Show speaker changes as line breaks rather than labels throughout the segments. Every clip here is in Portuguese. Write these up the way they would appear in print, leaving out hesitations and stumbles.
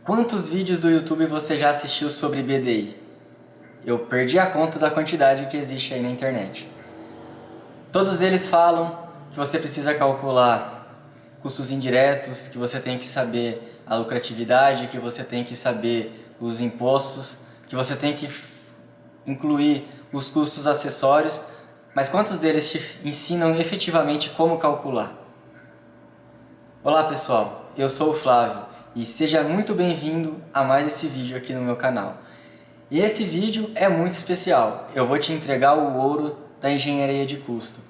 Quantos vídeos do YouTube você já assistiu sobre BDI? Eu perdi a conta da quantidade que existe aí na internet. Todos eles falam que você precisa calcular custos indiretos, que você tem que saber a lucratividade, que você tem que saber os impostos, que você tem que incluir os custos acessórios, mas quantos deles te ensinam efetivamente como calcular? Olá pessoal, eu sou o Flávio e seja muito bem-vindo a mais esse vídeo aqui no meu canal. E esse vídeo é muito especial, eu vou te entregar o ouro da engenharia de custo.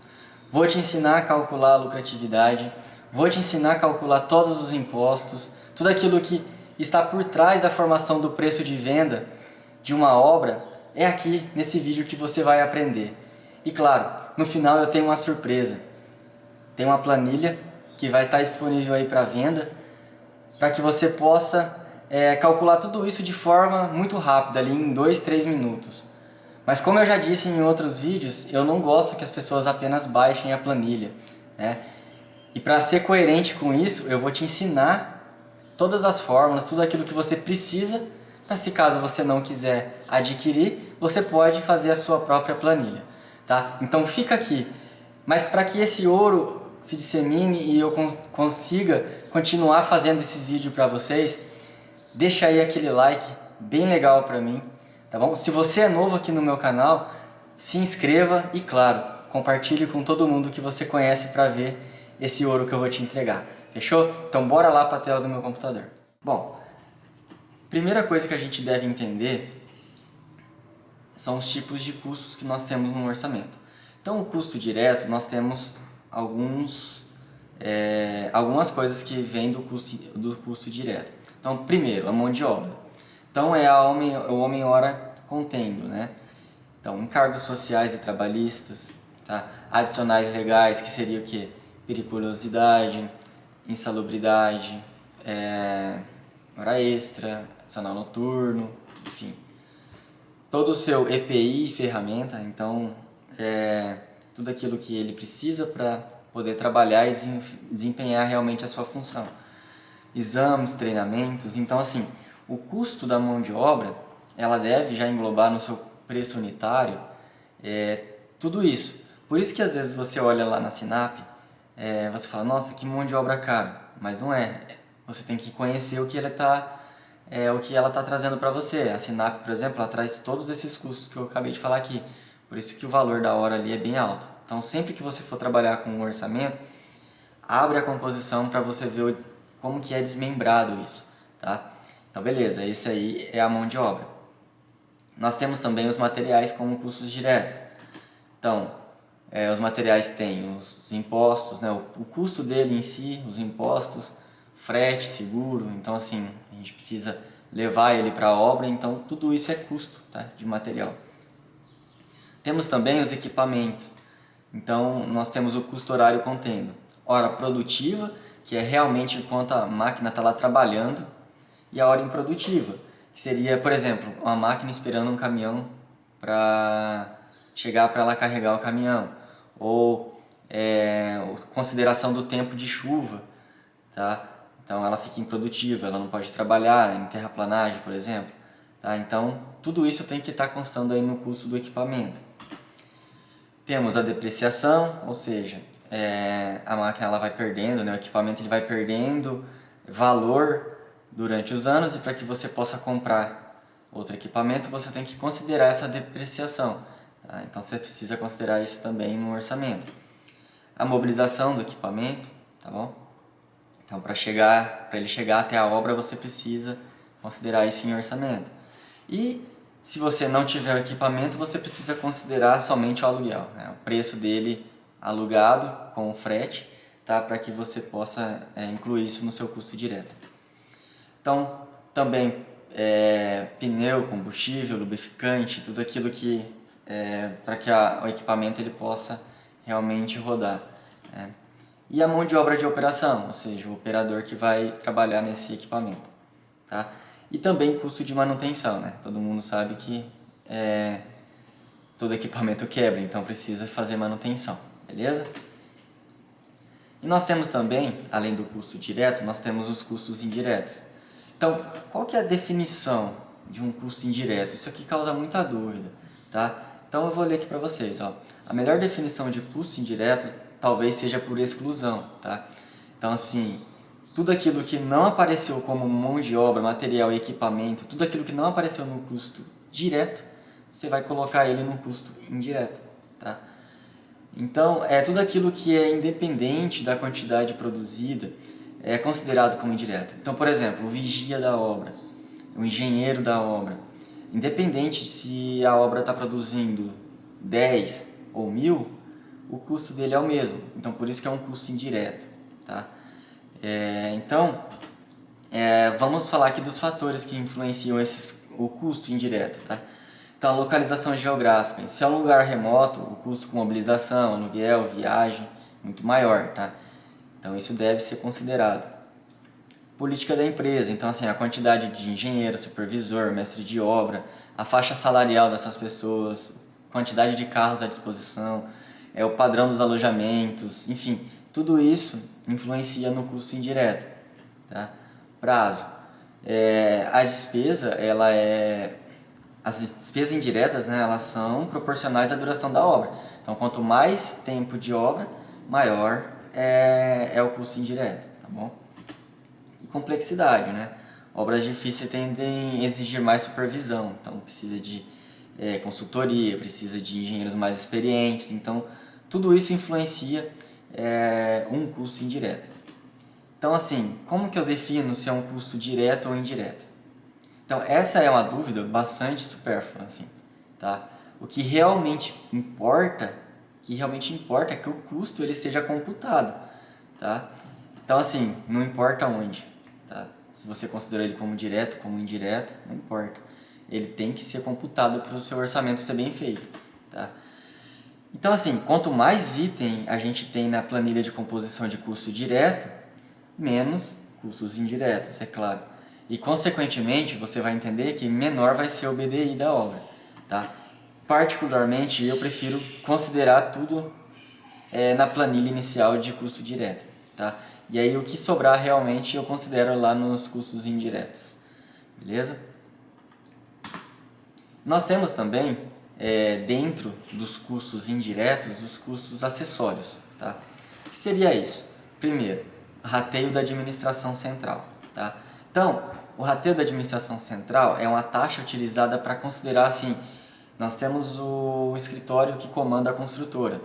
Vou te ensinar a calcular a lucratividade, vou te ensinar a calcular todos os impostos, tudo aquilo que está por trás da formação do preço de venda de uma obra, é aqui nesse vídeo que você vai aprender. E claro, no final eu tenho uma surpresa. Tem uma planilha que vai estar disponível aí para venda, para que você possa calcular tudo isso de forma muito rápida, ali em 2, 3 minutos. Mas como eu já disse em outros vídeos, eu não gosto que as pessoas apenas baixem a planilha, né? E para ser coerente com isso, eu vou te ensinar todas as fórmulas, tudo aquilo que você precisa, para se caso você não quiser adquirir, você pode fazer a sua própria planilha, tá? Então fica aqui. Mas para que esse ouro se dissemine e eu consiga continuar fazendo esses vídeos para vocês, deixa aí aquele like bem legal para mim, tá bom? Se você é novo aqui no meu canal, se inscreva e claro, compartilhe com todo mundo que você conhece para ver esse ouro que eu vou te entregar, fechou? Então bora lá para a tela do meu computador. Bom, primeira coisa que a gente deve entender são os tipos de custos que nós temos no orçamento. Então o custo direto, nós temos algumas coisas que vêm do custo direto. Então, primeiro, a mão de obra. Então, é o homem-hora contendo, né? Então, encargos sociais e trabalhistas, tá? Adicionais legais, que seria o quê? Periculosidade, insalubridade, hora extra, adicional noturno, enfim. Todo o seu EPI, ferramenta, então, tudo aquilo que ele precisa para poder trabalhar e desempenhar realmente a sua função. Exames, treinamentos, então assim, o custo da mão de obra, ela deve já englobar no seu preço unitário tudo isso. Por isso que às vezes você olha lá na Sinap, você fala, nossa, que mão de obra cara, mas não é. Você tem que conhecer o que ela está trazendo para você. A Sinap, por exemplo, ela traz todos esses custos que eu acabei de falar aqui. Por isso que o valor da hora ali é bem alto. Então, sempre que você for trabalhar com um orçamento, abre a composição para você ver como que é desmembrado isso, tá? Então, beleza, esse aí é a mão de obra. Nós temos também os materiais como custos diretos. Então, os materiais têm os impostos, né? O custo dele em si, os impostos, frete, seguro. Então, assim, a gente precisa levar ele para a obra, então tudo isso é custo, tá? De material. Temos também os equipamentos. Então, nós temos o custo horário contendo. Hora produtiva, que é realmente enquanto a máquina está lá trabalhando, e a hora improdutiva, que seria, por exemplo, uma máquina esperando um caminhão para chegar para ela carregar o caminhão. Ou consideração do tempo de chuva, tá? Então, ela fica improdutiva, ela não pode trabalhar em terraplanagem, por exemplo. Tá? Então, tudo isso tem que estar constando aí no custo do equipamento. Temos a depreciação, ou seja, a máquina ela vai perdendo, né? O equipamento ele vai perdendo valor durante os anos, e para que você possa comprar outro equipamento, você tem que considerar essa depreciação. Tá? Então você precisa considerar isso também no orçamento. A mobilização do equipamento, tá bom? Então para ele chegar até a obra, você precisa considerar isso em orçamento. E se você não tiver o equipamento, você precisa considerar somente o aluguel, né? O preço dele alugado com o frete, tá? Para que você possa incluir isso no seu custo direto. Então, também pneu, combustível, lubrificante, tudo aquilo que para que o equipamento ele possa realmente rodar, né? E a mão de obra de operação, ou seja, o operador que vai trabalhar nesse equipamento, tá? E também custo de manutenção, né? Todo mundo sabe que todo equipamento quebra, então precisa fazer manutenção, beleza? E nós temos também, além do custo direto, nós temos os custos indiretos. Então, qual que é a definição de um custo indireto? Isso aqui causa muita dúvida, tá? Então eu vou ler aqui para vocês, ó. A melhor definição de custo indireto talvez seja por exclusão, tá? Então assim, tudo aquilo que não apareceu como mão de obra, material e equipamento, tudo aquilo que não apareceu no custo direto, você vai colocar ele no custo indireto, tá? Então, tudo aquilo que é independente da quantidade produzida é considerado como indireto. Então, por exemplo, o vigia da obra, o engenheiro da obra, independente se a obra está produzindo 10 ou 1000, o custo dele é o mesmo. Então, por isso que é um custo indireto, tá? Vamos falar aqui dos fatores que influenciam o custo indireto, tá? Então, a localização geográfica. Se é um lugar remoto, o custo com mobilização, aluguel, viagem, muito maior, tá? Então, isso deve ser considerado. Política da empresa. Então, assim, a quantidade de engenheiro, supervisor, mestre de obra, a faixa salarial dessas pessoas, quantidade de carros à disposição, o padrão dos alojamentos, enfim, tudo isso influencia no custo indireto, tá? Prazo. A despesa, as despesas indiretas, né, elas são proporcionais à duração da obra. Então, quanto mais tempo de obra, maior é o custo indireto, tá bom? E complexidade, né? Obras difíceis tendem a exigir mais supervisão, então precisa de consultoria, precisa de engenheiros mais experientes, então tudo isso influencia um custo indireto. Então, assim, como que eu defino se é um custo direto ou indireto? Então, essa é uma dúvida bastante supérflua, assim, tá? O que realmente importa é que o custo ele seja computado, tá? Então, assim, não importa onde, tá? Se você considera ele como direto, como indireto, não importa. Ele tem que ser computado para o seu orçamento ser bem feito, tá? Então, assim, quanto mais item a gente tem na planilha de composição de custo direto, menos custos indiretos, é claro. E, consequentemente, você vai entender que menor vai ser o BDI da obra, tá? Particularmente, eu prefiro considerar tudo na planilha inicial de custo direto, tá? E aí, o que sobrar realmente eu considero lá nos custos indiretos, beleza? Nós temos também, dentro dos custos indiretos, os custos acessórios, tá? O que seria isso? Primeiro, rateio da administração central, tá? Então, o rateio da administração central é uma taxa utilizada para considerar assim, nós temos o escritório que comanda a construtora.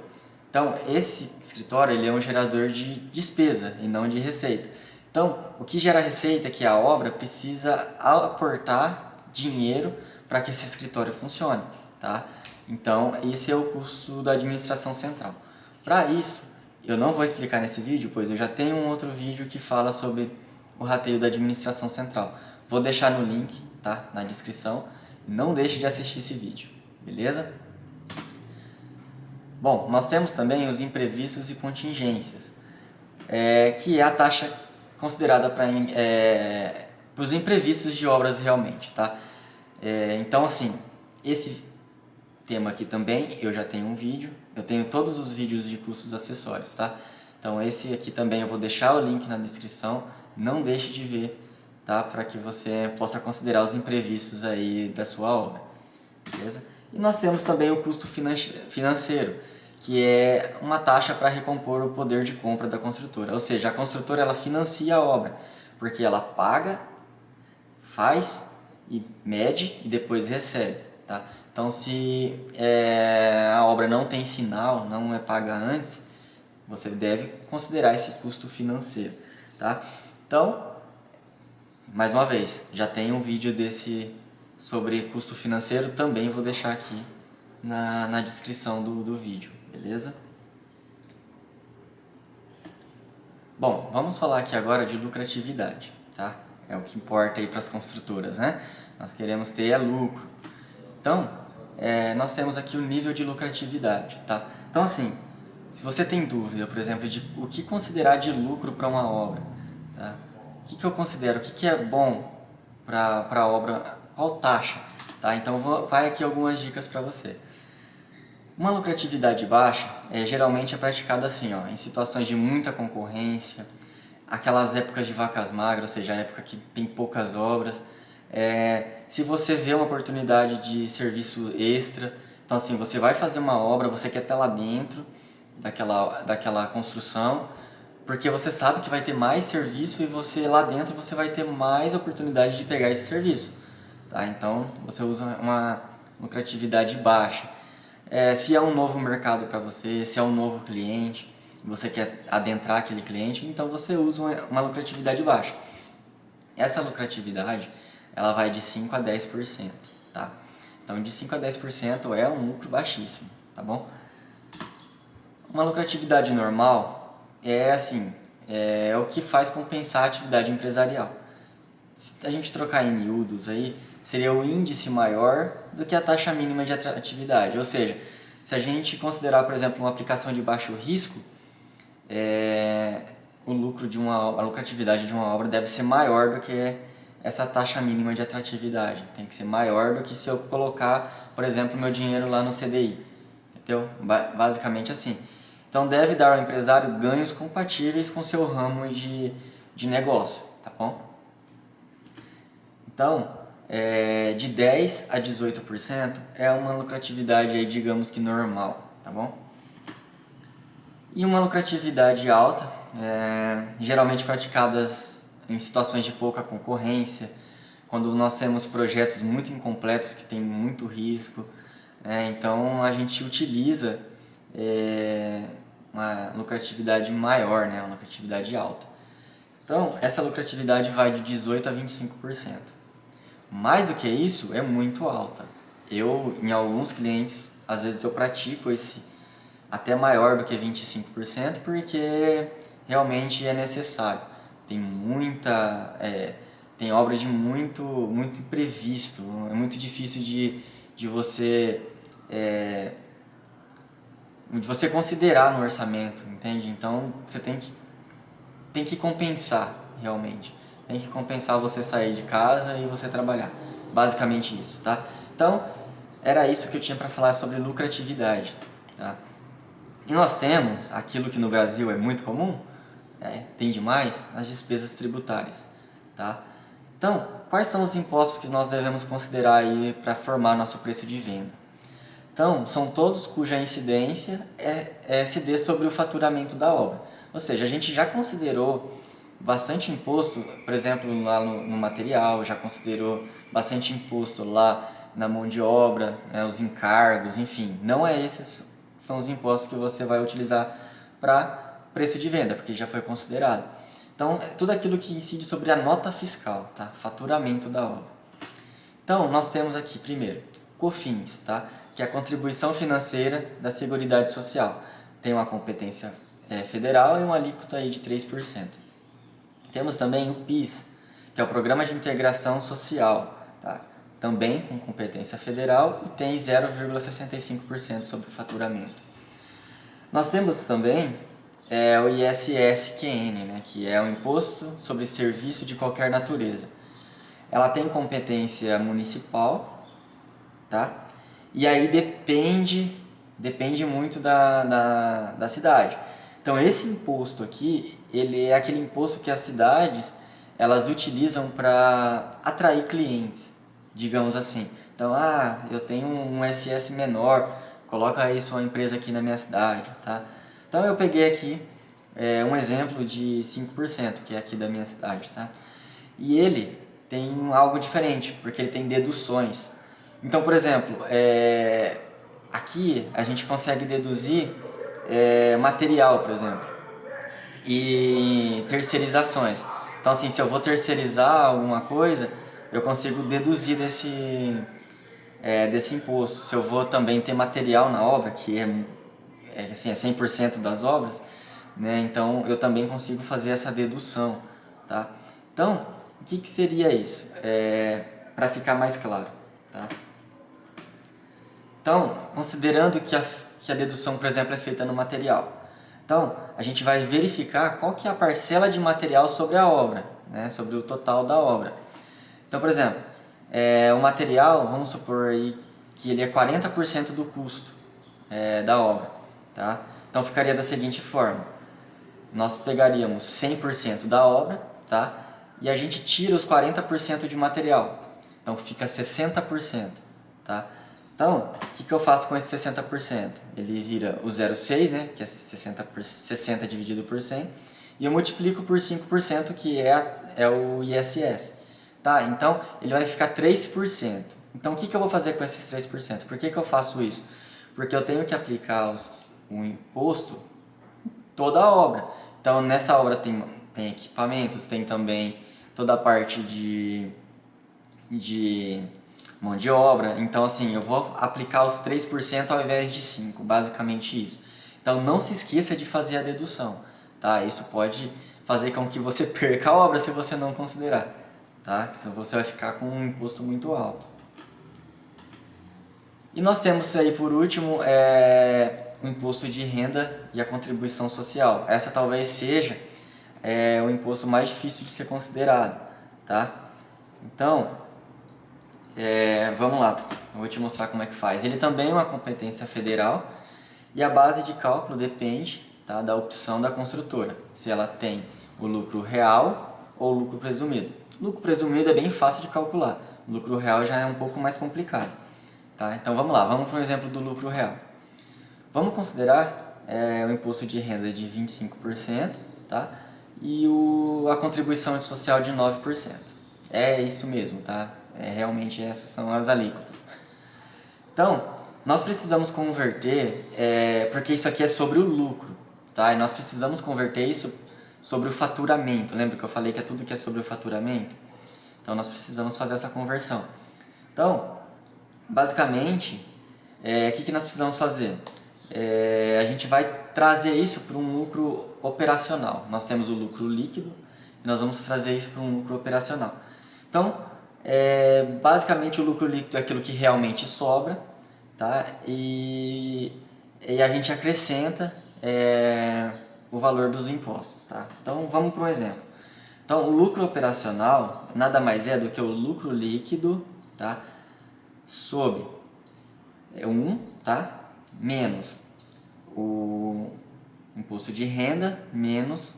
Então, esse escritório ele é um gerador de despesa e não de receita. Então, o que gera receita é que a obra precisa aportar dinheiro para que esse escritório funcione, tá? Então, esse é o custo da administração central. Para isso, eu não vou explicar nesse vídeo, pois eu já tenho um outro vídeo que fala sobre o rateio da administração central. Vou deixar no link, tá? Na descrição. Não deixe de assistir esse vídeo, beleza? Bom, nós temos também os imprevistos e contingências, que é a taxa considerada para os imprevistos de obras realmente, tá? Então, assim, esse tema aqui também, eu já tenho um vídeo, eu tenho todos os vídeos de custos acessórios, tá? Então, esse aqui também eu vou deixar o link na descrição, não deixe de ver, tá? Para que você possa considerar os imprevistos aí da sua obra, beleza? E nós temos também o custo financeiro, que é uma taxa para recompor o poder de compra da construtora. Ou seja, a construtora ela financia a obra, porque ela paga, faz e mede e depois recebe, tá? Então, se a obra não tem sinal, não é paga antes, você deve considerar esse custo financeiro, tá? Então, mais uma vez, já tem um vídeo sobre custo financeiro, também vou deixar aqui na descrição do vídeo, beleza? Bom, vamos falar aqui agora de lucratividade, tá? É o que importa aí para as construtoras, né? Nós queremos ter lucro. Então, nós temos aqui o nível de lucratividade, tá? Então, assim, se você tem dúvida, por exemplo, de o que considerar de lucro para uma obra, tá? O que eu considero, o que é bom para a obra, qual taxa, tá? Então, vai aqui algumas dicas para você. Uma lucratividade baixa geralmente é praticada assim, ó, em situações de muita concorrência, aquelas épocas de vacas magras, ou seja, a época que tem poucas obras. Se você vê uma oportunidade de serviço extra, então assim, você vai fazer uma obra, você quer estar lá dentro daquela construção, porque você sabe que vai ter mais serviço e você lá dentro você vai ter mais oportunidade de pegar esse serviço. Tá? Então você usa uma lucratividade baixa. Se é um novo mercado para você, se é um novo cliente, você quer adentrar aquele cliente, então você usa uma lucratividade baixa. Essa lucratividade ela vai de 5 a 10%. Tá? Então de 5 a 10% é um lucro baixíssimo. Tá bom? Uma lucratividade normal é assim, é o que faz compensar a atividade empresarial. Se a gente trocar em miúdos aí, seria o índice maior do que a taxa mínima de atratividade. Ou seja, se a gente considerar, por exemplo, uma aplicação de baixo risco, a lucratividade de uma obra deve ser maior do que essa taxa mínima de atratividade. Tem que ser maior do que se eu colocar, por exemplo, meu dinheiro lá no CDI. Entendeu? Basicamente assim. Então deve dar ao empresário ganhos compatíveis com seu ramo de negócio, tá bom? Então, de 10 a 18% é uma lucratividade aí, digamos que normal, tá bom? E uma lucratividade alta, geralmente praticadas em situações de pouca concorrência, quando nós temos projetos muito incompletos que tem muito risco, então a gente utiliza uma lucratividade maior, uma lucratividade alta. Então, essa lucratividade vai de 18 a 25%. Mais do que isso, é muito alta. Em alguns clientes, às vezes eu pratico esse até maior do que 25%, porque realmente é necessário. Tem obra de muito imprevisto, é muito difícil de você considerar no orçamento, entende? Então você tem que compensar realmente. Tem que compensar você sair de casa e você trabalhar. Basicamente isso, tá? Então, era isso que eu tinha para falar sobre lucratividade, tá? E nós temos aquilo que no Brasil é muito comum, tem demais, as despesas tributárias, tá? Então, quais são os impostos que nós devemos considerar aí para formar nosso preço de venda? Então, são todos cuja incidência se sobre o faturamento da obra. Ou seja, a gente já considerou bastante imposto, por exemplo, lá no material, já considerou bastante imposto lá na mão de obra, os encargos, enfim. Não esses são os impostos que você vai utilizar para preço de venda, porque já foi considerado. Então, tudo aquilo que incide sobre a nota fiscal, tá? Faturamento da obra. Então, nós temos aqui, primeiro, COFINS, tá? Que é a Contribuição Financeira da Seguridade Social. Tem uma competência federal e uma alíquota aí de 3%. Temos também o PIS, que é o Programa de Integração Social, tá? Também com competência federal e tem 0,65% sobre o faturamento. Nós temos também o ISSQN, né, que é o Imposto sobre Serviço de Qualquer Natureza. Ela tem competência municipal, tá? E aí depende muito da cidade. Então esse imposto aqui, ele é aquele imposto que as cidades elas utilizam para atrair clientes, digamos assim. Então, eu tenho um SS menor, coloca aí sua empresa aqui na minha cidade, tá? Então eu peguei aqui um exemplo de 5%, que é aqui da minha cidade, tá? E ele tem algo diferente, porque ele tem deduções. Então, por exemplo, aqui a gente consegue deduzir material, por exemplo, e terceirizações. Então, assim, se eu vou terceirizar alguma coisa, eu consigo deduzir desse imposto. Se eu vou também ter material na obra, que é 100% das obras, né? Então eu também consigo fazer essa dedução, tá? Então, o que seria isso? Para ficar mais claro, tá? Então, considerando que a dedução, por exemplo, é feita no material. Então, a gente vai verificar qual que é a parcela de material sobre a obra, né? Sobre o total da obra. Então, por exemplo, o material, vamos supor aí que ele é 40% do custo da obra, tá? Então, ficaria da seguinte forma. nós pegaríamos 100% da obra, tá? E a gente tira os 40% de material. Então fica 60%, tá? Então, o que eu faço com esse 60%? Ele vira o 0,6, né? Que é 60 dividido por 100. E eu multiplico por 5%, que é o ISS. Tá? Então, ele vai ficar 3%. Então, o que eu vou fazer com esses 3%? Por que eu faço isso? Porque eu tenho que aplicar o imposto toda a obra. Então, nessa obra tem equipamentos, tem também toda a parte de mão de obra. Então, assim, eu vou aplicar os 3% ao invés de 5%, basicamente isso. Então, não se esqueça de fazer a dedução, tá? Isso pode fazer com que você perca a obra se você não considerar, tá? Senão você vai ficar com um imposto muito alto. E nós temos aí, por último, o imposto de renda e a contribuição social. Essa talvez seja o imposto mais difícil de ser considerado, tá? Então, vamos lá, eu vou te mostrar como é que faz. Ele também é uma competência federal e a base de cálculo depende, tá, da opção da construtora, se ela tem o lucro real ou o lucro presumido. O lucro presumido é bem fácil de calcular, o lucro real já é um pouco mais complicado. Tá? Então vamos lá, vamos para um exemplo do lucro real. Vamos considerar o imposto de renda de 25%, tá? E a contribuição social de 9%. É isso mesmo, tá? Realmente essas são as alíquotas. Então, nós precisamos converter, porque isso aqui é sobre o lucro, tá? E nós precisamos converter isso sobre o faturamento. Lembra que eu falei que é tudo que é sobre o faturamento? Então, nós precisamos fazer essa conversão. Então, basicamente, o que nós precisamos fazer? A gente vai trazer isso para um lucro operacional. Nós temos o lucro líquido e nós vamos trazer isso para um lucro operacional. Então, basicamente o lucro líquido é aquilo que realmente sobra, tá? E a gente acrescenta o valor dos impostos, tá? Então, vamos para um exemplo. Então, o lucro operacional nada mais é do que o lucro líquido, tá? Sobre 1, tá? Menos o imposto de renda, menos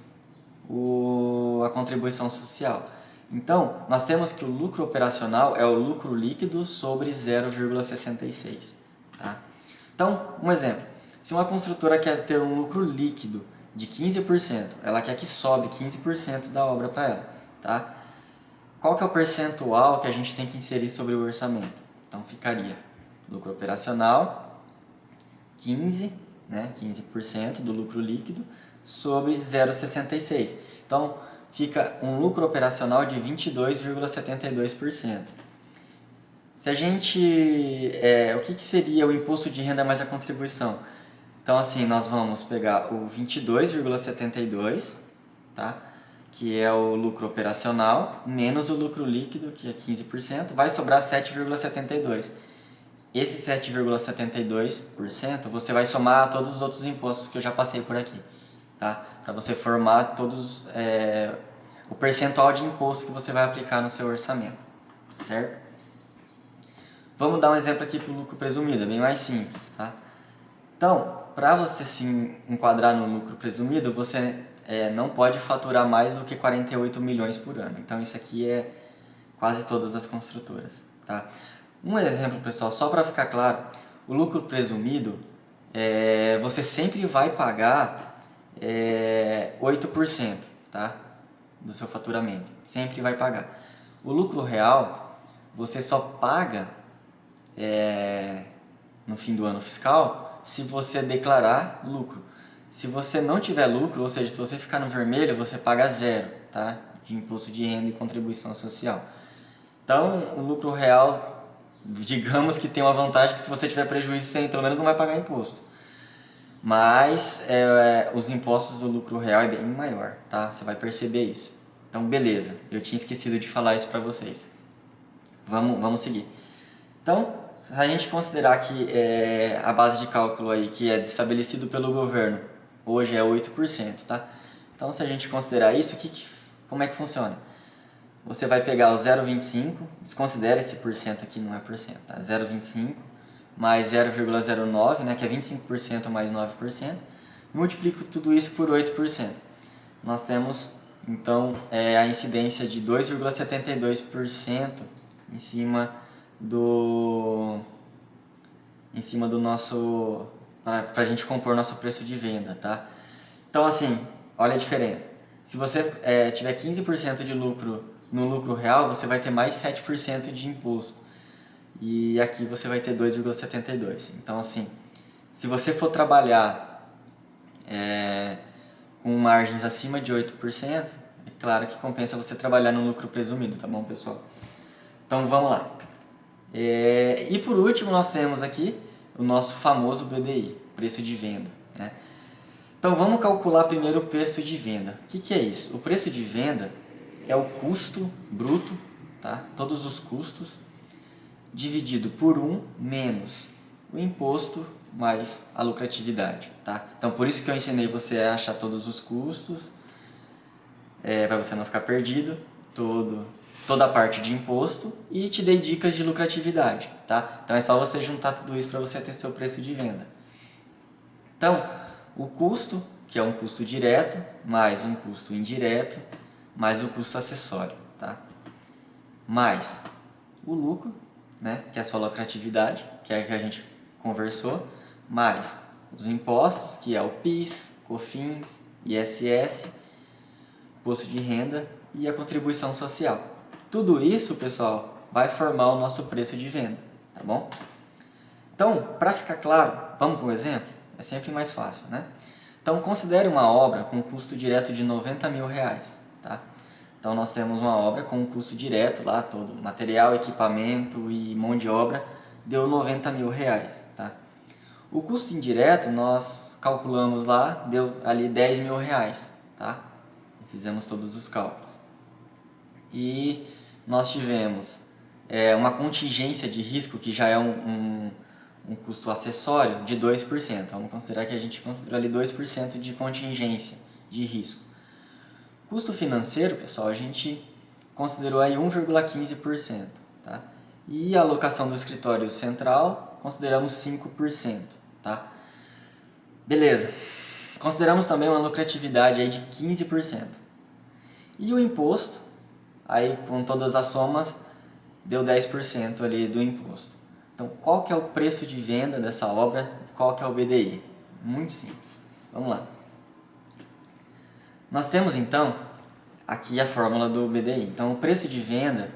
a contribuição social. Então, nós temos que o lucro operacional é o lucro líquido sobre 0,66. Tá? Então, um exemplo. Se uma construtora quer ter um lucro líquido de 15%, ela quer que sobe 15% da obra para ela. Tá? Qual que é o percentual que a gente tem que inserir sobre o orçamento? Então, ficaria lucro operacional, 15%, né? 15% do lucro líquido sobre 0,66. Então, fica um lucro operacional de 22,72%. Se a gente... o que seria o imposto de renda mais a contribuição? Então, assim, nós vamos pegar o 22,72, tá? Que é o lucro operacional, menos o lucro líquido, que é 15%, vai sobrar 7,72%. Esse 7,72% você vai somar a todos os outros impostos que eu já passei por aqui, tá? Para você formar todos o percentual de imposto que você vai aplicar no seu orçamento, certo? Vamos dar um exemplo aqui para o lucro presumido, é bem mais simples, tá? Então, para você se enquadrar no lucro presumido, você não pode faturar mais do que 48 milhões por ano. Então, isso aqui é quase todas as construtoras, tá? Um exemplo, pessoal, só para ficar claro, o lucro presumido, você sempre vai pagar 8%, tá? Do seu faturamento, sempre vai pagar. O lucro real, você só paga no fim do ano fiscal se você declarar lucro. Se você não tiver lucro, ou seja, se você ficar no vermelho, você paga zero, tá? De imposto de renda e contribuição social. Então, o lucro real, digamos que tem uma vantagem que se você tiver prejuízo, você pelo menos não vai pagar imposto. Mas os impostos do lucro real é bem maior, tá? Você vai perceber isso. Então, beleza. Eu tinha esquecido de falar isso para vocês. Vamos seguir. Então, se a gente considerar que a base de cálculo aí, que é estabelecido pelo governo, hoje é 8%, tá? Então, se a gente considerar isso, como é que funciona? Você vai pegar o 0,25, desconsidera esse porcento aqui, não é porcento, tá? 0,25 mais 0,09, né, que é 25% mais 9%, multiplico tudo isso por 8%. nós temos então a incidência de 2,72% em cima do nosso, para a gente compor nosso preço de venda, tá? Então assim, olha a diferença. Se você tiver 15% de lucro no lucro real, você vai ter mais de 7% de imposto. E aqui você vai ter 2,72%. Então assim, se você for trabalhar com margens acima de 8%, é claro que compensa você trabalhar no lucro presumido, tá bom, pessoal? Então vamos lá. E por último nós temos aqui o nosso famoso BDI, preço de venda, né? Então vamos calcular primeiro o preço de venda. O que é isso? O preço de venda é o custo bruto, tá? Todos os custos, dividido por 1 menos o imposto mais a lucratividade, tá? Então por isso que eu ensinei você a achar todos os custos, para você não ficar perdido, toda a parte de imposto, e te dei dicas de lucratividade, tá? Então é só você juntar tudo isso para você ter seu preço de venda. Então, o custo, que é um custo direto, mais um custo indireto, mais o custo acessório, tá? Mais o lucro, né, que é a sua lucratividade, que é a que a gente conversou, mais os impostos, que é o PIS, COFINS, ISS, imposto de renda e a contribuição social. Tudo isso, pessoal, vai formar o nosso preço de venda, tá bom? Então, para ficar claro, vamos para um exemplo? É sempre mais fácil, né? Então, considere uma obra com um custo direto de R$90 mil, tá? Então, nós temos uma obra com um custo direto lá, todo material, equipamento e mão de obra, deu R$90 mil, tá? O custo indireto, nós calculamos lá, deu ali R$10 mil, tá? Fizemos todos os cálculos. E nós tivemos uma contingência de risco, que já é um custo acessório, de 2%. Vamos considerar que a gente considerou ali 2% de contingência de risco. Custo financeiro, pessoal, a gente considerou aí 1,15%. Tá? E a alocação do escritório central, consideramos 5%. Tá? Beleza. Consideramos também uma lucratividade aí de 15%. E o imposto, aí com todas as somas, deu 10% ali do imposto. Então, qual que é o preço de venda dessa obra? Qual que é o BDI? Muito simples. Vamos lá. Nós temos, então, aqui a fórmula do BDI. Então, o preço de venda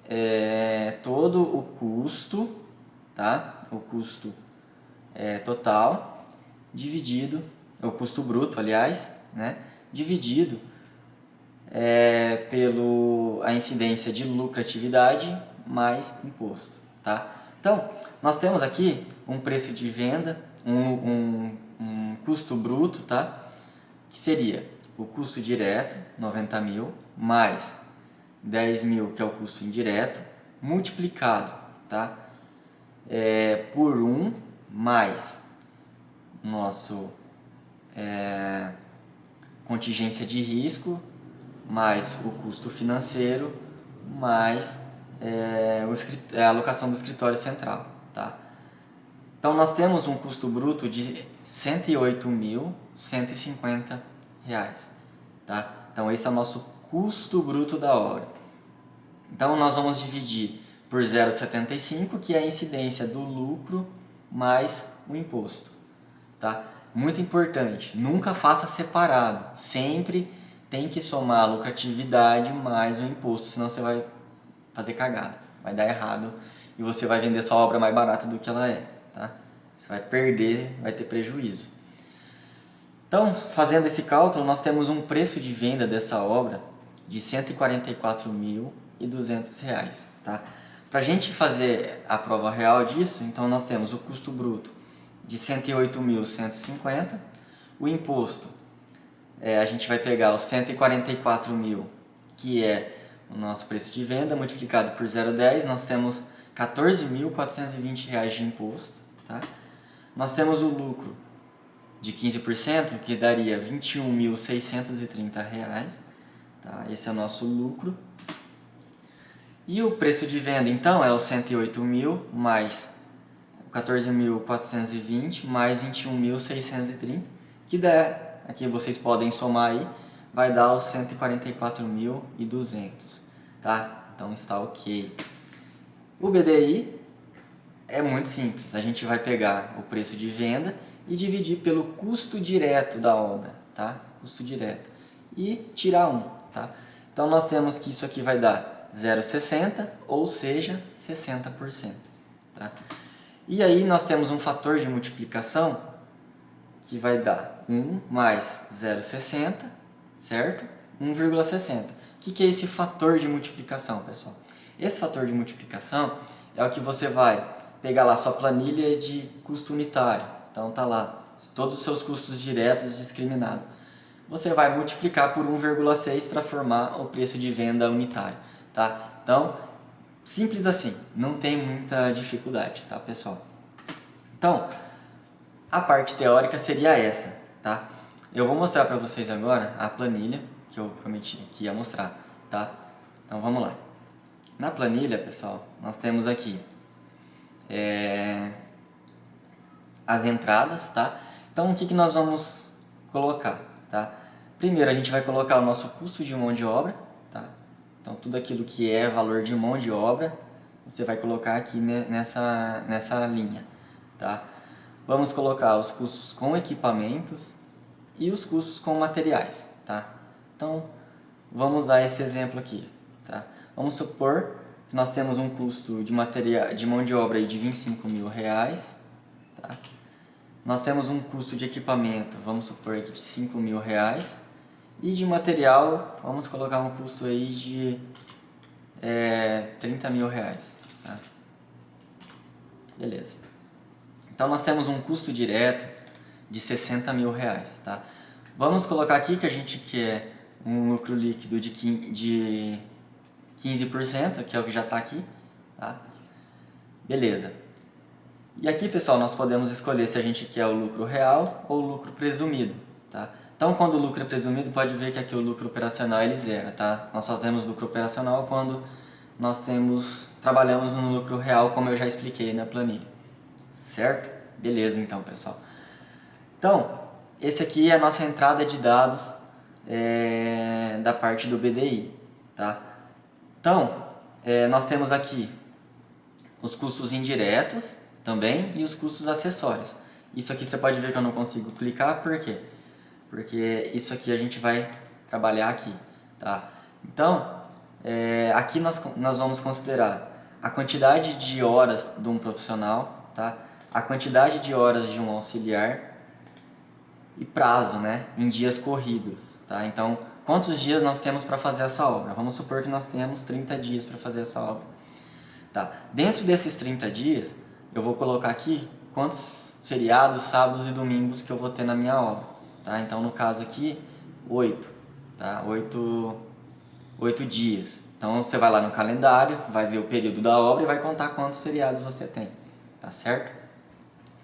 é todo o custo, tá? O custo total, dividido, o custo bruto, aliás, né? Dividido pelo a incidência de lucratividade mais imposto, tá? Então, nós temos aqui um preço de venda, um custo bruto, tá? Que seria o custo direto, 90 mil, mais 10 mil, que é o custo indireto, multiplicado, tá? Por 1 mais nosso contingência de risco, mais o custo financeiro, mais a alocação do escritório central, tá? Então nós temos um custo bruto de R$ 108.150, tá? Então esse é o nosso custo bruto da obra. Então nós vamos dividir por 0,75, que é a incidência do lucro mais o imposto, tá? Muito importante, nunca faça separado, sempre tem que somar a lucratividade mais o imposto, senão você vai fazer cagada, vai dar errado e você vai vender sua obra mais barata do que ela é, tá? Você vai perder, vai ter prejuízo. Então, fazendo esse cálculo, nós temos um preço de venda dessa obra de R$ 144.200, tá? Para a gente fazer a prova real disso, então nós temos o custo bruto de 108.150, o imposto, a gente vai pegar os 144 mil, que é o nosso preço de venda, multiplicado por 0,10, nós temos R$ 14.420 de imposto, tá? Nós temos o lucro de 15%, que daria R$ 21.630, tá? Esse é o nosso lucro. E o preço de venda, então, é os 108 mil mais 14.420 mais 21.630, que dá aqui vocês podem somar aí, vai dar os 144.200, tá? Então está ok. O BDI é muito simples, a gente vai pegar o preço de venda e dividir pelo custo direto da obra, tá? Custo direto. E tirar 1, tá? Então nós temos que isso aqui vai dar 0,60, ou seja, 60%, tá? E aí nós temos um fator de multiplicação que vai dar 1 mais 0,60, certo? 1,60. O que é esse fator de multiplicação, pessoal? Esse fator de multiplicação é o que você vai pegar lá sua planilha de custo unitário. Então tá lá, todos os seus custos diretos discriminados. Você vai multiplicar por 1,6 para formar o preço de venda unitário, tá? Então, simples assim, não tem muita dificuldade, tá, pessoal? Então, a parte teórica seria essa, tá? Eu vou mostrar para vocês agora a planilha que eu prometi que ia mostrar, tá? Então, vamos lá. Na planilha, pessoal, nós temos aqui as entradas, tá? Então, o que nós vamos colocar, tá? Primeiro, a gente vai colocar o nosso custo de mão de obra, tá? Então, tudo aquilo que é valor de mão de obra, você vai colocar aqui nessa linha, tá? Vamos colocar os custos com equipamentos e os custos com materiais, tá? Então, vamos usar esse exemplo aqui, tá? Vamos supor que nós temos um custo de mão de obra aí de R$25.000, tá? Nós temos um custo de equipamento, vamos supor aqui de R$5.000, e de material, vamos colocar um custo aí de R$30.000, tá? Beleza. Então nós temos um custo direto de R$60.000, tá? Vamos colocar aqui que a gente quer um lucro líquido de 15%, que é o que já está aqui, tá? Beleza. E aqui, pessoal, nós podemos escolher se a gente quer o lucro real ou o lucro presumido, tá? Então, quando o lucro é presumido, pode ver que aqui o lucro operacional ele zera, tá? Nós só temos lucro operacional quando nós trabalhamos no lucro real, como eu já expliquei na planilha, certo? Beleza, então, pessoal. Então, esse aqui é a nossa entrada de dados da parte do BDI, tá? Então, nós temos aqui os custos indiretos também e os custos acessórios. Isso aqui você pode ver que eu não consigo clicar, por quê? Porque isso aqui a gente vai trabalhar aqui, tá? Então, aqui nós vamos considerar a quantidade de horas de um profissional, tá? A quantidade de horas de um auxiliar e prazo, né? Em dias corridos, tá? Então, quantos dias nós temos para fazer essa obra? Vamos supor que nós temos 30 dias para fazer essa obra. Tá. Dentro desses 30 dias, eu vou colocar aqui quantos feriados, sábados e domingos que eu vou ter na minha obra. Tá? Então, no caso aqui, 8. Tá? 8 dias. Então, você vai lá no calendário, vai ver o período da obra e vai contar quantos feriados você tem. Tá certo?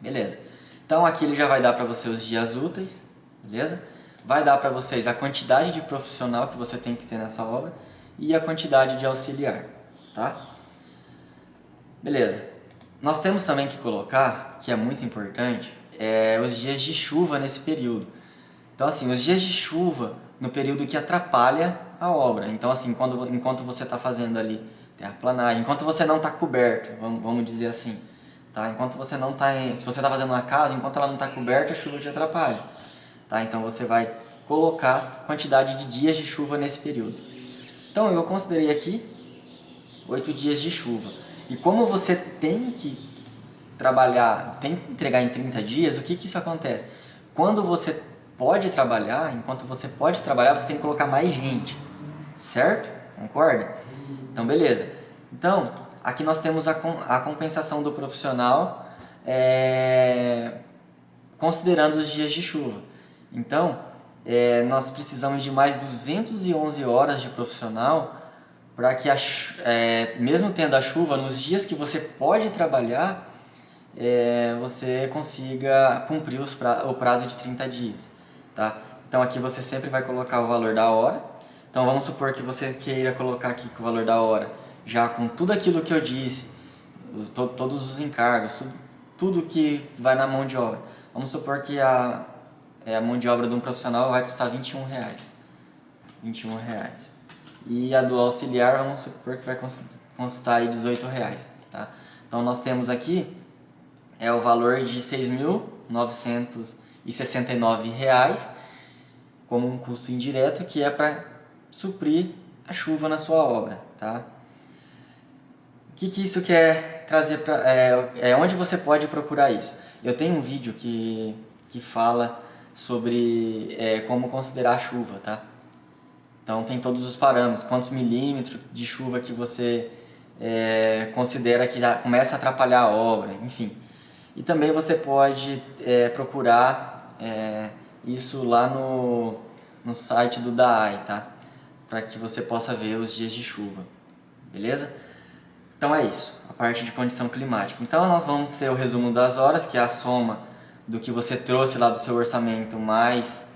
Beleza. Então, aqui ele já vai dar para você os dias úteis, beleza? Vai dar para vocês a quantidade de profissional que você tem que ter nessa obra e a quantidade de auxiliar, tá? Beleza. Nós temos também que colocar, que é muito importante, os dias de chuva nesse período. Então, assim, os dias de chuva no período que atrapalha a obra. Então, assim, enquanto você está fazendo ali terraplanagem, enquanto você não está coberto, vamos dizer assim, tá? Enquanto você não está se você está fazendo uma casa, enquanto ela não está coberta, a chuva te atrapalha, tá? Então, você vai colocar quantidade de dias de chuva nesse período. Então, eu considerei aqui 8 dias de chuva. E como você tem que trabalhar, tem que entregar em 30 dias, o que isso acontece? Quando você pode trabalhar, enquanto você pode trabalhar, você tem que colocar mais gente, certo? Concorda? Então, beleza. Então, aqui nós temos a compensação do profissional considerando os dias de chuva. Então, nós precisamos de mais 211 horas de profissional para que, mesmo tendo a chuva, nos dias que você pode trabalhar, você consiga cumprir o prazo de 30 dias. Tá? Então aqui você sempre vai colocar o valor da hora. Então vamos supor que você queira colocar aqui o valor da hora, já com tudo aquilo que eu disse, todos os encargos, tudo que vai na mão de obra. Vamos supor que a mão de obra de um profissional vai custar R$ 21. R$ 21. E a do auxiliar, vamos supor que vai custar aí R$ 18, tá? Então nós temos aqui o valor de R$ 6.969 como um custo indireto, que é para suprir a chuva na sua obra, tá? O que isso quer trazer para... onde você pode procurar isso? Eu tenho um vídeo que fala sobre como considerar a chuva, tá? Então tem todos os parâmetros, quantos milímetros de chuva que você considera que começa a atrapalhar a obra, enfim. E também você pode procurar isso lá no site do DAAI, tá? Para que você possa ver os dias de chuva, beleza? Então é isso, a parte de condição climática. Então nós vamos ter o resumo das horas, que é a soma do que você trouxe lá do seu orçamento, mais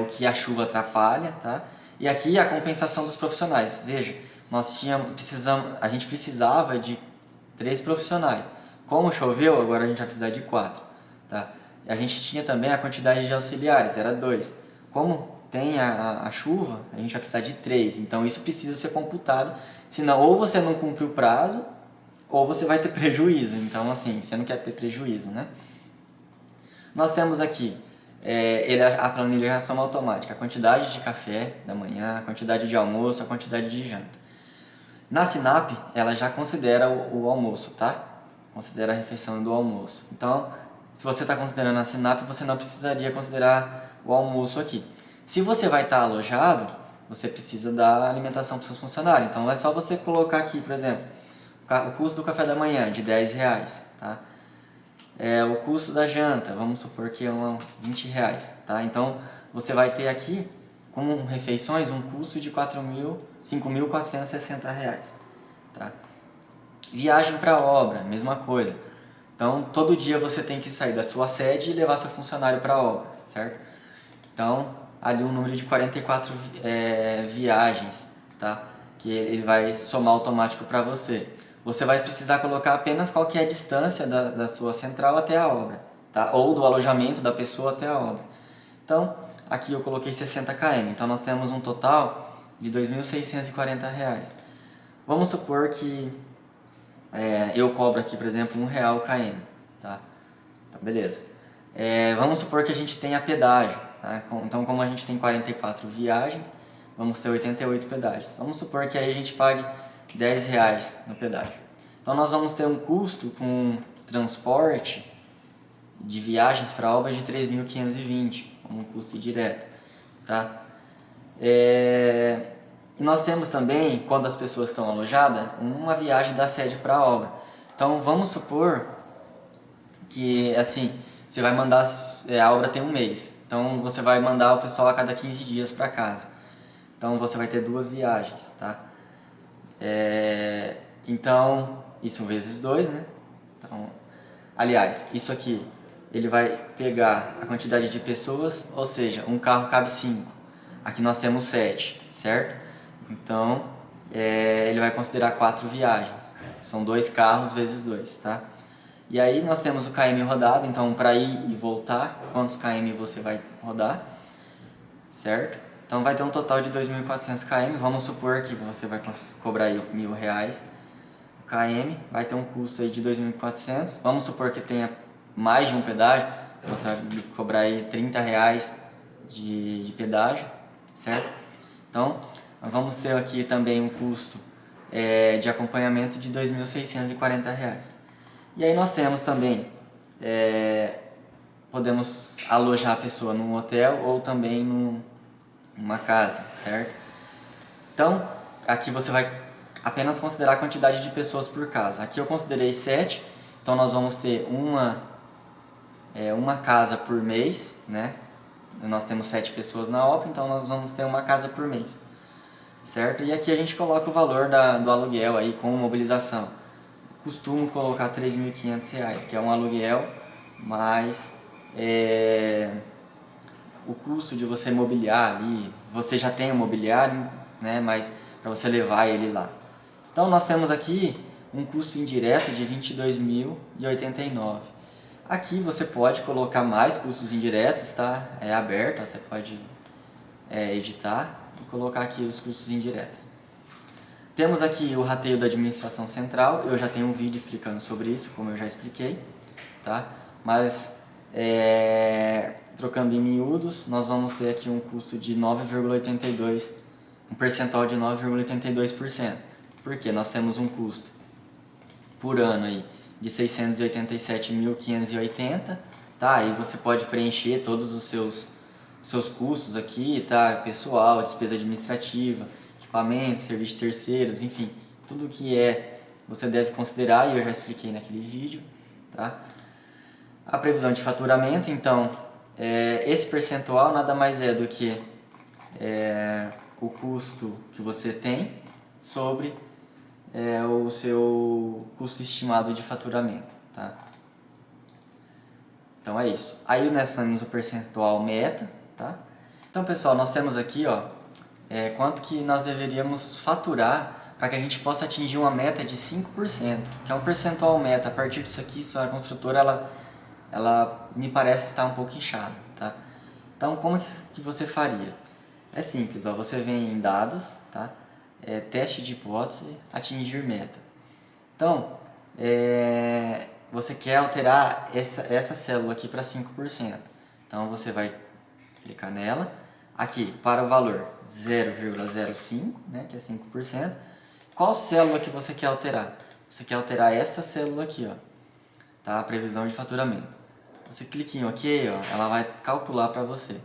o que a chuva atrapalha, tá? E aqui a compensação dos profissionais. Veja, a gente precisava de 3 profissionais. Como choveu, agora a gente vai precisar de 4, tá? E a gente tinha também a quantidade de auxiliares, era 2. Como tem a chuva, a gente vai precisar de 3. Então isso precisa ser computado, senão ou você não cumpre o prazo, ou você vai ter prejuízo. Então assim, você não quer ter prejuízo, né? Nós temos aqui a planilha de soma automática, a quantidade de café da manhã, a quantidade de almoço, a quantidade de janta. Na Sinap, ela já considera o almoço, tá? Considera a refeição do almoço. Então, se você está considerando a Sinap, você não precisaria considerar o almoço aqui. Se você vai estar alojado, você precisa dar alimentação para os seus funcionários. Então, é só você colocar aqui, por exemplo, o custo do café da manhã de R$ 10, tá? O custo da janta, vamos supor que é R$ 20, tá? Então, você vai ter aqui, como refeições, um custo de R$ 5.460, tá? Viagem para a obra, mesma coisa. Então, todo dia você tem que sair da sua sede e levar seu funcionário para a obra, certo? Então, ali um número de 44 viagens, tá? Que ele vai somar automático para você. Você vai precisar colocar apenas qual que é a distância da sua central até a obra, tá? Ou do alojamento da pessoa até a obra. Então, aqui eu coloquei 60 km, então nós temos um total de R$ 2.640. Vamos supor que eu cobro aqui, por exemplo, R$ 1 o km, tá? Então, beleza. Vamos supor que a gente tenha pedágio, tá? Então, como a gente tem 44 viagens, vamos ter 88 pedágios. Vamos supor que aí a gente pague R$ 10 no pedágio. Então, nós vamos ter um custo com transporte de viagens para a obra de 3.520, como um custo direto, tá? E nós temos também, quando as pessoas estão alojadas, uma viagem da sede para a obra. Então, vamos supor que, assim, você vai mandar, a obra tem um mês, então você vai mandar o pessoal a cada 15 dias para casa. Então, você vai ter 2 viagens, tá? Então, isso vezes 2, né? Então, aliás, isso aqui, ele vai pegar a quantidade de pessoas, ou seja, um carro cabe 5. Aqui nós temos 7, certo? Então, ele vai considerar 4 viagens. São 2 carros vezes 2, tá? E aí nós temos o KM rodado, então para ir e voltar, quantos KM você vai rodar, certo? Então vai ter um total de 2.400 km, vamos supor que você vai cobrar aí R$ 1.000 o KM, vai ter um custo aí de 2.400, vamos supor que tenha mais de um pedágio, você vai cobrar aí R$ 30 de pedágio, certo? Então, vamos ter aqui também um custo de acompanhamento de R$ 2.640. E aí nós temos também, podemos alojar a pessoa num hotel ou também numa casa, certo? Então, aqui você vai apenas considerar a quantidade de pessoas por casa. Aqui eu considerei 7, então nós vamos ter uma casa por mês, né? Nós temos 7 pessoas na obra, então nós vamos ter uma casa por mês, certo? E aqui a gente coloca o valor do aluguel aí com mobilização. Costumo colocar R$ 3.500, que é um aluguel, mais o custo de você mobiliar ali, você já tem o mobiliário, né? Mas para você levar ele lá. Então nós temos aqui um custo indireto de R$ 22.089. Aqui você pode colocar mais custos indiretos, tá? É aberto, você pode editar e colocar aqui os custos indiretos. Temos aqui o rateio da administração central, eu já tenho um vídeo explicando sobre isso, como eu já expliquei, tá? Mas, trocando em miúdos, nós vamos ter aqui um custo de 9,82%, um percentual de 9,82%. Por quê? Nós temos um custo por ano aí de 687.580, tá? Aí você pode preencher todos os seus custos aqui, tá? Pessoal, despesa administrativa, equipamento, serviço de terceiros, enfim, tudo que você deve considerar, e eu já expliquei naquele vídeo, tá? A previsão de faturamento, então, esse percentual nada mais é do que o custo que você tem sobre o seu custo estimado de faturamento, tá? Então é isso. Aí nós temos o percentual meta, tá? Então, pessoal, nós temos aqui, ó, quanto que nós deveríamos faturar para que a gente possa atingir uma meta de 5%, que é um percentual meta. A partir disso aqui, a construtora, ela me parece estar um pouco inchada, tá? Então, como que você faria? É simples, ó, você vem em dados, tá? Teste de hipótese, atingir meta. Então, você quer alterar essa célula aqui para 5%. Então, você vai clicar nela. Aqui, para o valor 0,05, né, que é 5%. Qual célula que você quer alterar? Você quer alterar essa célula aqui, ó, tá? A previsão de faturamento. Você clica em OK, ó, ela vai calcular para você.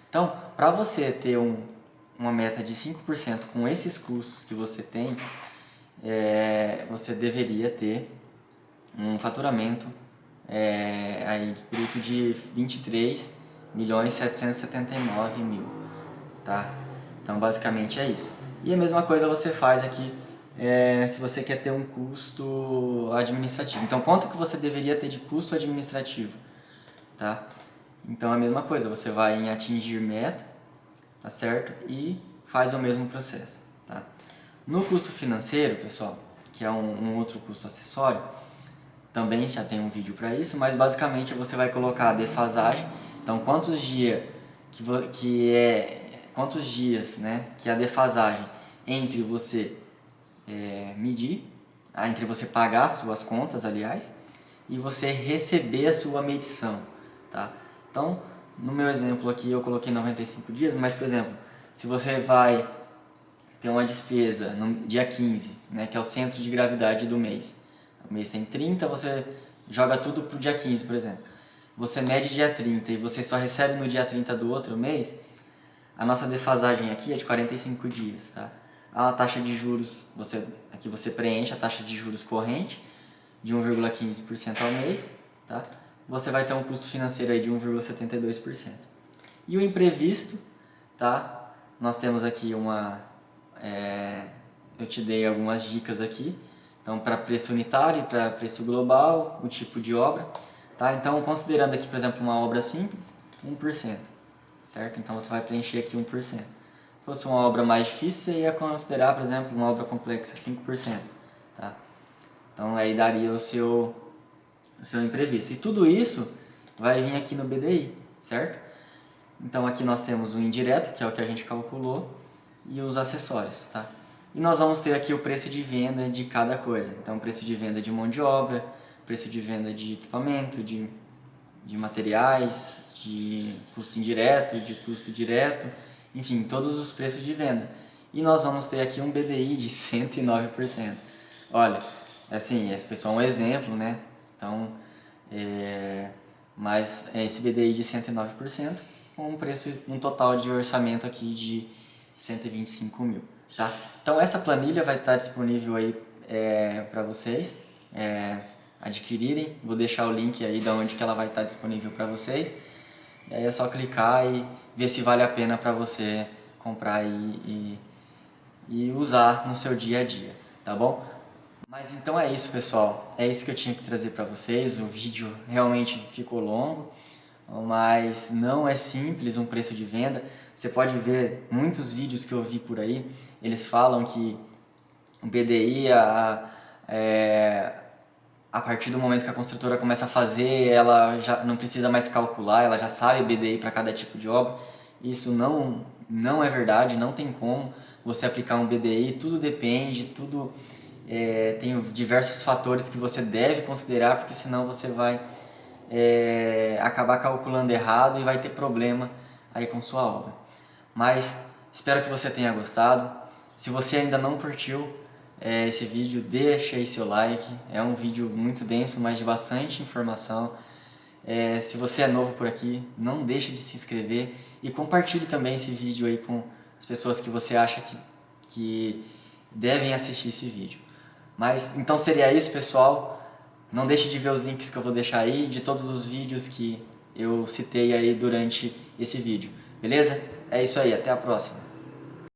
Então, para você ter uma meta de 5% com esses custos que você tem, você deveria ter um faturamento aí bruto de 23.779.000, tá? Então basicamente é isso. E a mesma coisa você faz aqui se você quer ter um custo administrativo. Então quanto que você deveria ter de custo administrativo, tá? Então a mesma coisa, você vai em atingir meta, tá certo? E faz o mesmo processo, tá? No custo financeiro, pessoal, que é um outro custo acessório, também já tem um vídeo para isso, mas basicamente você vai colocar a defasagem. Então quantos dias quantos dias, né, que a defasagem entre você medir, entre você pagar as suas contas, aliás, e você receber a sua medição, tá? Então, no meu exemplo aqui eu coloquei 95 dias, mas por exemplo, se você vai ter uma despesa no dia 15, né, que é o centro de gravidade do mês. O mês tem 30, você joga tudo pro dia 15, por exemplo. Você mede dia 30 e você só recebe no dia 30 do outro mês, a nossa defasagem aqui é de 45 dias, tá? A taxa de juros, aqui você preenche a taxa de juros corrente de 1,15% ao mês, tá? Você vai ter um custo financeiro aí de 1,72%. E o imprevisto, tá? Nós temos aqui eu te dei algumas dicas aqui. Então, para preço unitário e para preço global, o tipo de obra, tá? Então, considerando aqui, por exemplo, uma obra simples, 1%, certo? Então, você vai preencher aqui 1%. Se fosse uma obra mais difícil, você ia considerar, por exemplo, uma obra complexa, 5%, tá? Então, aí daria o seu imprevisto. E tudo isso vai vir aqui no BDI, certo? Então, aqui nós temos o indireto, que é o que a gente calculou, e os acessórios, tá? E nós vamos ter aqui o preço de venda de cada coisa. Então, preço de venda de mão de obra, preço de venda de equipamento, de materiais, de custo indireto, de custo direto, enfim, todos os preços de venda. E nós vamos ter aqui um BDI de 109%. Olha, assim, esse foi só um exemplo, né? Então, mas esse BDI de 109% com um total de orçamento aqui de 125 mil. Tá? Então essa planilha vai estar disponível aí para vocês adquirirem. Vou deixar o link aí de onde que ela vai estar disponível para vocês. E aí é só clicar e ver se vale a pena para você comprar e usar no seu dia a dia, tá bom? Mas então é isso, pessoal. É isso que eu tinha que trazer para vocês. O vídeo realmente ficou longo, mas não é simples um preço de venda. Você pode ver muitos vídeos que eu vi por aí, eles falam que o BDI, a partir do momento que a construtora começa a fazer, ela já não precisa mais calcular, ela já sabe BDI para cada tipo de obra. Isso não é verdade, não tem como você aplicar um BDI, tudo depende, tem diversos fatores que você deve considerar, porque senão você vai acabar calculando errado e vai ter problema aí com sua obra. Mas espero que você tenha gostado. Se você ainda não curtiu esse vídeo, deixa aí seu like. É um vídeo muito denso, mas de bastante informação. Se você é novo por aqui, não deixe de se inscrever e compartilhe também esse vídeo aí com as pessoas que você acha que devem assistir esse vídeo. Mas então seria isso, pessoal. Não deixe de ver os links que eu vou deixar aí de todos os vídeos que eu citei aí durante esse vídeo. Beleza? É isso aí, até a próxima.